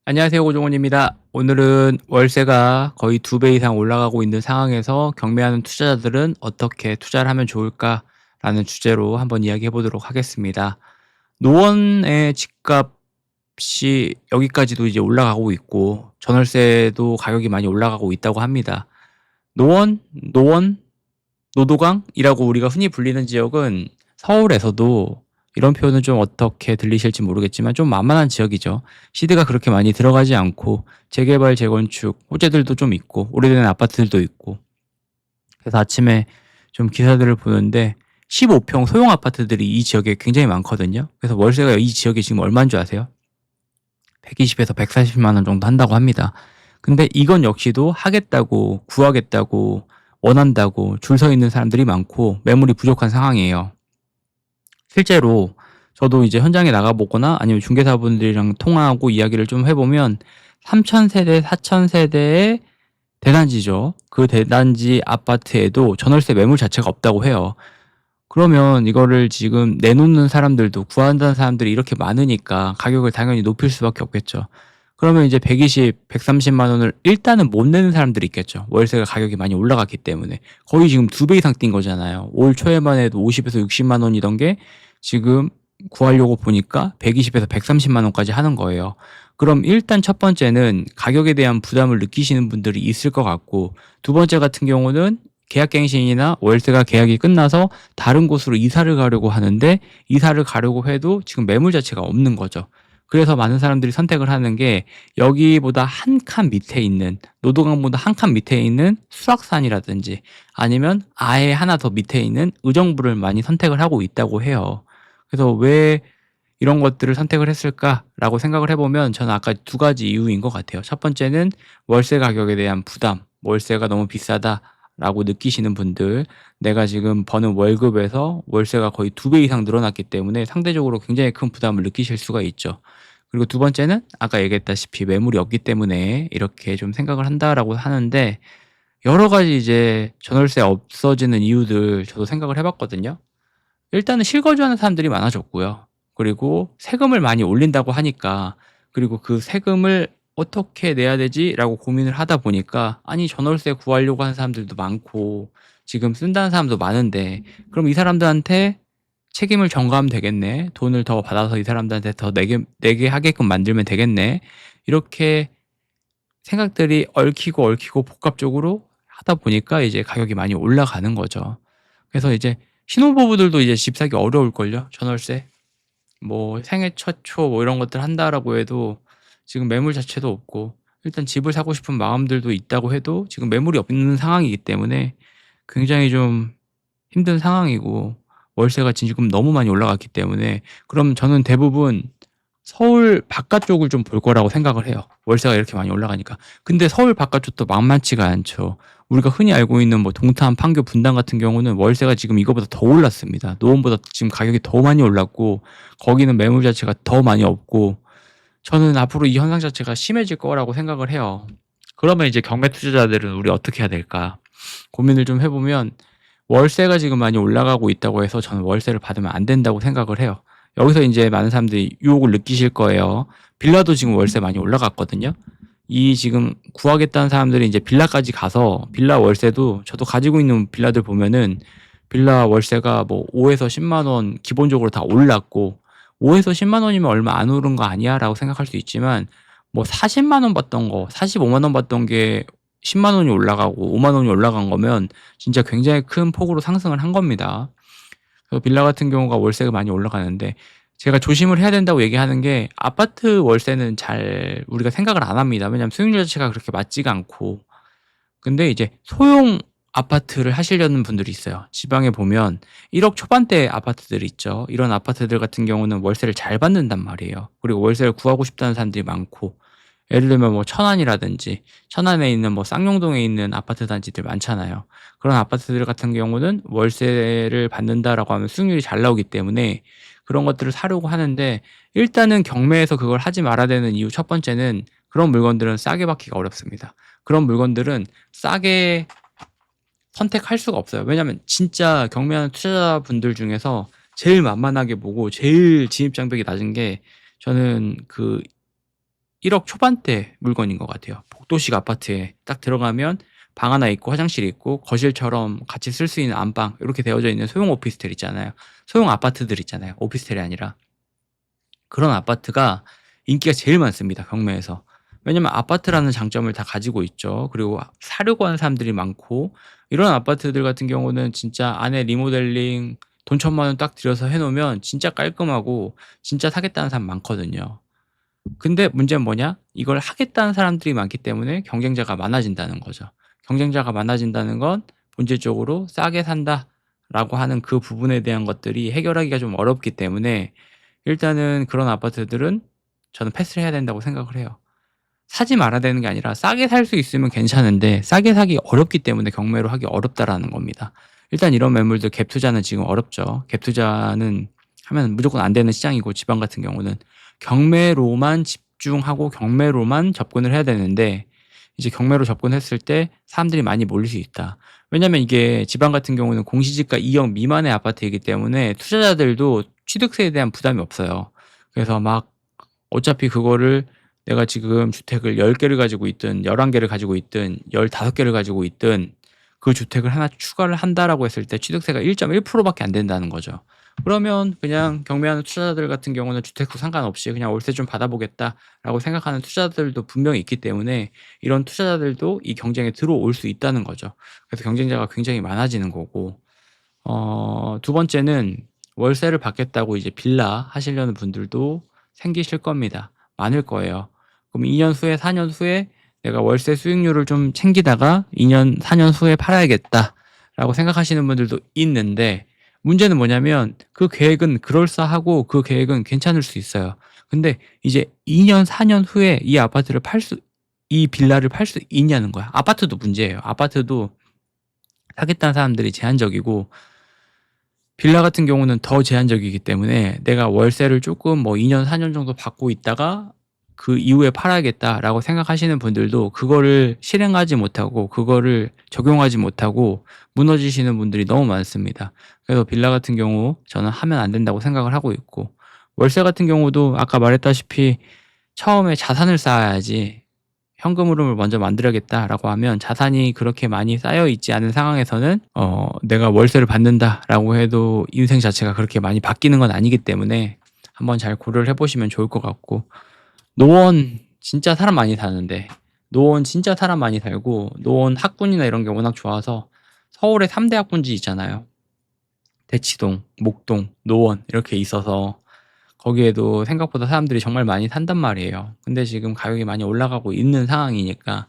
안녕하세요. 고종원입니다. 오늘은 월세가 거의 2배 이상 올라가고 있는 상황에서 경매하는 투자자들은 어떻게 투자를 하면 좋을까라는 주제로 한번 이야기해 보도록 하겠습니다. 노원의 집값이 여기까지도 이제 올라가고 있고 전월세도 가격이 많이 올라가고 있다고 합니다. 노원, 노도강이라고 우리가 흔히 불리는 지역은 서울에서도 이런 표현은 좀 어떻게 들리실지 모르겠지만 좀 만만한 지역이죠. 시대가 그렇게 많이 들어가지 않고 재개발, 재건축, 호재들도 좀 있고 오래된 아파트들도 있고 그래서 아침에 좀 기사들을 보는데 15평 소형 아파트들이 이 지역에 굉장히 많거든요. 그래서 월세가 이 지역에 지금 얼마인 줄 아세요? 120에서 140만 원 정도 한다고 합니다. 근데 이건 역시도 하겠다고 구하겠다고 원한다고 줄 서 있는 사람들이 많고 매물이 부족한 상황이에요. 실제로 저도 이제 현장에 나가보거나 아니면 중개사분들이랑 통화하고 이야기를 좀 해보면 3,000세대, 4,000세대의 대단지죠. 그 대단지 아파트에도 전월세 매물 자체가 없다고 해요. 그러면 이거를 지금 내놓는 사람들도 구한다는 사람들이 이렇게 많으니까 가격을 당연히 높일 수밖에 없겠죠. 그러면 이제 120, 130만 원을 일단은 못 내는 사람들이 있겠죠. 월세가 가격이 많이 올라갔기 때문에. 거의 지금 2배 이상 뛴 거잖아요. 올 초에만 해도 50에서 60만 원이던 게 지금 구하려고 보니까 120에서 130만 원까지 하는 거예요. 그럼 일단 첫 번째는 가격에 대한 부담을 느끼시는 분들이 있을 것 같고, 두 번째 같은 경우는 계약갱신이나 월세가 계약이 끝나서 다른 곳으로 이사를 가려고 하는데 이사를 가려고 해도 지금 매물 자체가 없는 거죠. 그래서 많은 사람들이 선택을 하는 게 여기보다 한 칸 밑에 있는 노도강보다 한 칸 밑에 있는 수락산이라든지 아니면 아예 하나 더 밑에 있는 의정부를 많이 선택을 하고 있다고 해요. 그래서 왜 이런 것들을 선택을 했을까라고 생각을 해보면 저는 아까 두 가지 이유인 것 같아요. 첫 번째는 월세 가격에 대한 부담, 월세가 너무 비싸다라고 느끼시는 분들, 내가 지금 버는 월급에서 월세가 거의 2배 이상 늘어났기 때문에 상대적으로 굉장히 큰 부담을 느끼실 수가 있죠. 그리고 두 번째는 아까 얘기했다시피 매물이 없기 때문에 이렇게 좀 생각을 한다라고 하는데 여러 가지 이제 전월세 없어지는 이유들 저도 생각을 해봤거든요. 일단은 실거주하는 사람들이 많아졌고요. 그리고 세금을 많이 올린다고 하니까 그리고 그 세금을 '어떻게 내야 되지?'라고 고민을 하다 보니까 아니 전월세 구하려고 하는 사람들도 많고 지금 쓴다는 사람도 많은데 그럼 이 사람들한테 책임을 전가하면 되겠네. 돈을 더 받아서 이 사람들한테 더 내게 하게끔 만들면 되겠네. 이렇게 생각들이 얽히고 복합적으로 하다 보니까 이제 가격이 많이 올라가는 거죠. 그래서 이제 신혼부부들도 이제 집 사기 어려울걸요. 전월세. 뭐 생애 최초 뭐 이런 것들 한다라고 해도 지금 매물 자체도 없고 일단 집을 사고 싶은 마음들도 있다고 해도 지금 매물이 없는 상황이기 때문에 굉장히 좀 힘든 상황이고 월세가 지금 너무 많이 올라갔기 때문에 그럼 저는 대부분 서울 바깥쪽을 좀 볼 거라고 생각을 해요. 월세가 이렇게 많이 올라가니까. 근데 서울 바깥쪽도 만만치가 않죠. 우리가 흔히 알고 있는 뭐 동탄, 판교, 분당 같은 경우는 월세가 지금 이거보다 더 올랐습니다. 노원보다 지금 가격이 더 많이 올랐고 거기는 매물 자체가 더 많이 없고 저는 앞으로 이 현상 자체가 심해질 거라고 생각을 해요. 그러면 이제 경매 투자자들은 우리 어떻게 해야 될까? 고민을 좀 해보면 월세가 지금 많이 올라가고 있다고 해서 저는 월세를 받으면 안 된다고 생각을 해요. 여기서 이제 많은 사람들이 유혹을 느끼실 거예요. 빌라도 지금 월세 많이 올라갔거든요. 이 지금 구하겠다는 사람들이 이제 빌라까지 가서 빌라 월세도 저도 가지고 있는 빌라들 보면은 빌라 월세가 뭐 5에서 10만 원 기본적으로 다 올랐고 5에서 10만 원이면 얼마 안 오른 거 아니야라고 생각할 수 있지만 뭐 40만 원 받던 거, 45만 원 받던 게 10만 원이 올라가고 5만 원이 올라간 거면 진짜 굉장히 큰 폭으로 상승을 한 겁니다. 그래서 빌라 같은 경우가 월세가 많이 올라가는데 제가 조심을 해야 된다고 얘기하는 게 아파트 월세는 잘 우리가 생각을 안 합니다. 왜냐하면 수익률 자체가 그렇게 맞지가 않고. 근데 이제 소형 아파트를 하시려는 분들이 있어요. 지방에 보면 1억 초반대 아파트들이 있죠. 이런 아파트들 같은 경우는 월세를 잘 받는단 말이에요. 그리고 월세를 구하고 싶다는 사람들이 많고 예를 들면 뭐 천안이라든지 천안에 있는 뭐 쌍용동에 있는 아파트 단지들 많잖아요. 그런 아파트들 같은 경우는 월세를 받는다라고 하면 수익률이 잘 나오기 때문에 그런 것들을 사려고 하는데 일단은 경매에서 그걸 하지 말아야 되는 이유 첫 번째는 그런 물건들은 싸게 받기가 어렵습니다. 그런 물건들은 싸게 선택할 수가 없어요. 왜냐하면 진짜 경매하는 투자자분들 중에서 제일 만만하게 보고 제일 진입 장벽이 낮은 게 저는 그 1억 초반대 물건인 것 같아요. 복도식 아파트에 딱 들어가면 방 하나 있고 화장실이 있고 거실처럼 같이 쓸 수 있는 안방 이렇게 되어져 있는 소형 오피스텔 있잖아요. 소형 아파트들 있잖아요. 오피스텔이 아니라. 그런 아파트가 인기가 제일 많습니다, 경매에서. 왜냐면 아파트라는 장점을 다 가지고 있죠. 그리고 사려고 하는 사람들이 많고, 이런 아파트들 같은 경우는 진짜 안에 리모델링 돈 1,000,000원 딱 들여서 해 놓으면 진짜 깔끔하고 진짜 사겠다는 사람 많거든요. 근데 문제는 뭐냐? 이걸 하겠다는 사람들이 많기 때문에 경쟁자가 많아진다는 거죠. 경쟁자가 많아진다는 건 본질적으로 '싸게 산다.'라고 하는 그 부분에 대한 것들이 해결하기가 좀 어렵기 때문에 일단은 그런 아파트들은 저는 패스를 해야 된다고 생각을 해요. 사지 말아야 되는 게 아니라 싸게 살 수 있으면 괜찮은데 싸게 사기 어렵기 때문에 경매로 하기 어렵다라는 겁니다. 일단 이런 매물들 갭 투자는 지금 어렵죠. 갭 투자는 하면 무조건 안 되는 시장이고, 지방 같은 경우는 경매로만 집중하고 경매로만 접근을 해야 되는데, 이제 경매로 접근했을 때 사람들이 많이 몰릴 수 있다. 왜냐면 이게 지방 같은 경우는 공시지가 2억 미만의 아파트이기 때문에 투자자들도 취득세에 대한 부담이 없어요. 그래서 막 어차피 그거를 내가 지금 주택을 10 개를 가지고 있든 11 개를 가지고 있든 15 개를 가지고 있든 그 주택을 하나 추가를 한다라고 했을 때 취득세가 1.1% 밖에 안 된다는 거죠. 그러면 그냥 경매하는 투자자들 같은 경우는 주택수 상관없이 그냥 '월세 좀 받아 보겠다.'라고 생각하는 투자자들도 분명히 있기 때문에 이런 투자자들도 이 경쟁에 들어올 수 있다는 거죠. 그래서 경쟁자가 굉장히 많아지는 거고, 두 번째는 월세를 받겠다고 이제 빌라 하시려는 분들도 생기실 겁니다. 많을 거예요. 그럼 2년 후에 4년 후에 '내가 월세 수익률을 좀 챙기다가 2년 4년 후에 팔아야겠다.'라고 생각하시는 분들도 있는데, 문제는 뭐냐면 그 계획은 그럴싸하고 그 계획은 괜찮을 수 있어요. 근데 이제 2년 4년 후에 이 빌라를 팔 수 있냐는 거야. 아파트도 문제예요. 아파트도 사겠다는 사람들이 제한적이고, 빌라 같은 경우는 더 제한적이기 때문에 내가 월세를 쪼끔 뭐 2년 4년 정도 받고 있다가 그 이후에 팔아야겠다라고 생각하시는 분들도 그거를 실행하지 못하고 그거를 적용하지 못하고 무너지시는 분들이 너무 많습니다. 그래서 빌라 같은 경우 저는 하면 안 된다고 생각을 하고 있고, 월세 같은 경우도 아까 말했다시피 처음에 자산을 쌓아야지, '현금 흐름을 먼저 만들어야겠다.'라고 하면 자산이 그렇게 많이 쌓여 있지 않은 상황에서는 '내가 월세를 받는다.'라고 해도 인생 자체가 그렇게 많이 바뀌는 건 아니기 때문에 한번 잘 고려를 해 보시면 좋을 것 같고, 노원 진짜 사람 많이 사는데, 노원 진짜 사람 많이 살고 노원 학군이나 이런 게 워낙 좋아서 서울에 3대 학군지 있잖아요. 대치동, 목동, 노원 이렇게 있어서 거기에도 생각보다 사람들이 정말 많이 산단 말이에요. 근데 지금 가격이 많이 올라가고 있는 상황이니까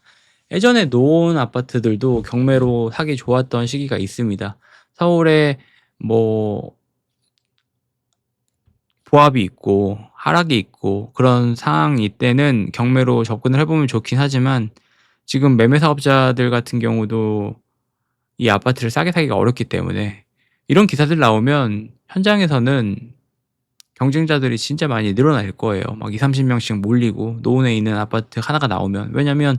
예전에 노원 아파트들도 경매로 사기 좋았던 시기가 있습니다. 서울에 뭐 보합이 있고 하락이 있고 그런 상황일 때는 경매로 접근을 해 보면 좋긴 하지만, 지금 매매 사업자들 같은 경우도 이 아파트를 싸게 사기가 어렵기 때문에 이런 기사들 나오면 현장에서는 경쟁자들이 진짜 많이 늘어날 거예요. 막 20-30 명씩 몰리고 노원에 있는 아파트 하나가 나오면. 왜냐면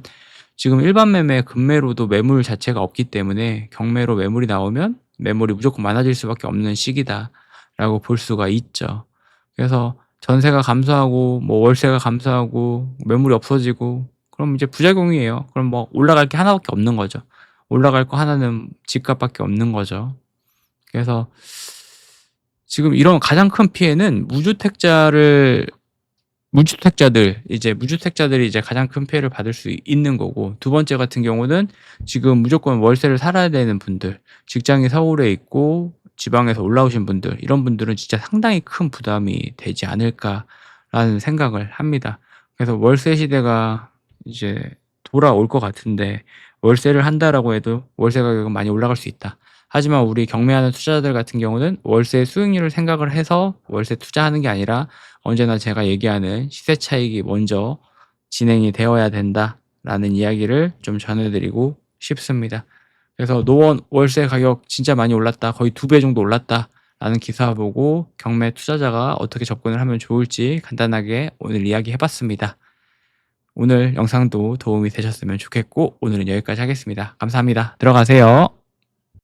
지금 일반 매매 급매로도 매물 자체가 없기 때문에 경매로 매물이 나오면 '매물이 무조건 많아질 수밖에 없는 시기다.'라고 볼 수가 있죠. 그래서 전세가 감소하고 뭐 월세가 감소하고 매물이 없어지고 그럼 이제 부작용이에요. 그럼 뭐 올라갈 게 하나밖에 없는 거죠. 올라갈 거 하나는 집값밖에 없는 거죠. 그래서 지금 이런 가장 큰 피해는 무주택자들이 이제 가장 큰 피해를 받을 수 있는 거고, 두 번째 같은 경우는 지금 무조건 월세를 살아야 되는 분들, 직장이 서울에 있고 지방에서 올라오신 분들, 이런 분들은 진짜 상당히 큰 부담이 되지 않을까라는 생각을 합니다. 그래서 월세 시대가 이제 돌아올 것 같은데, 월세를 한다라고 해도 월세 가격은 많이 올라갈 수 있다. 하지만 우리 경매하는 투자자들 같은 경우는 월세 수익률을 생각을 해서 월세 투자하는 게 아니라 언제나 제가 얘기하는 시세 차익이 먼저 진행이 되어야 된다라는 이야기를 좀 전해 드리고 싶습니다. 그래서 "노원 월세 가격 진짜 많이 올랐다. 거의 2배 정도 올랐다."라는 기사 보고 경매 투자자가 어떻게 접근을 하면 좋을지 간단하게 오늘 이야기해 봤습니다. 오늘 영상도 도움이 되셨으면 좋겠고 오늘은 여기까지 하겠습니다. 감사합니다. 들어가세요.